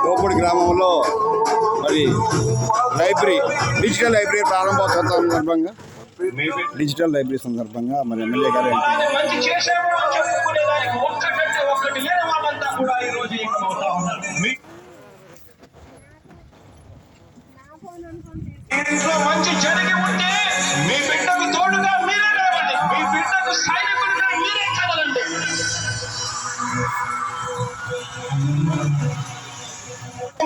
గోపూడి గ్రామంలో మరి digital library ప్రారంభోత్సవం సందర్భంగా మరి ఎమ్మెల్యే గారు మంచి జరిగి ఉంటే మీ బిడ్డకు తోడుగా మీరే నిలవండి, మీ బిడ్డకు సైనికులుగా మీరే కదలండి.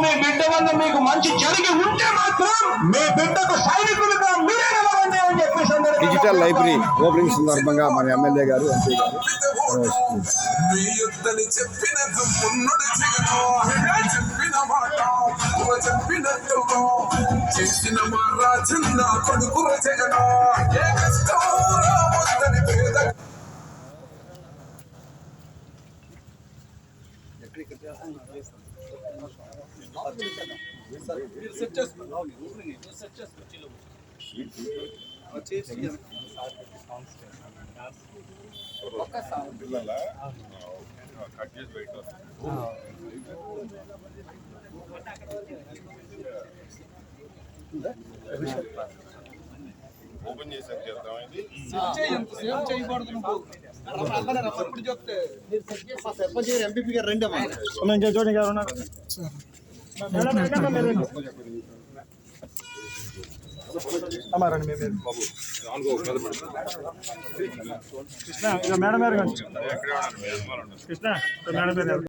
మీ బిడ్డ వల్ల మీకు మంచి జరిగి ఉంటే మాత్రం మీ బిడ్డకు సైనికులుగా మీరే నిలవండి అని చెప్పేసి డిజిటల్ లైబ్రరీ ఓపెనింగ్ సందర్భంగా మన ఎమ్మెల్యే గారు ఎంపీ గారు చేసిన మా రాజన్న కొడుకు జగన్ ఏ కష్టం రావద్దని పేద ఓపెన్ చేసాక ఎంపీ గారు రెండమ్మా కృష్ణ మేడం గారు కృష్ణ మేడం గారు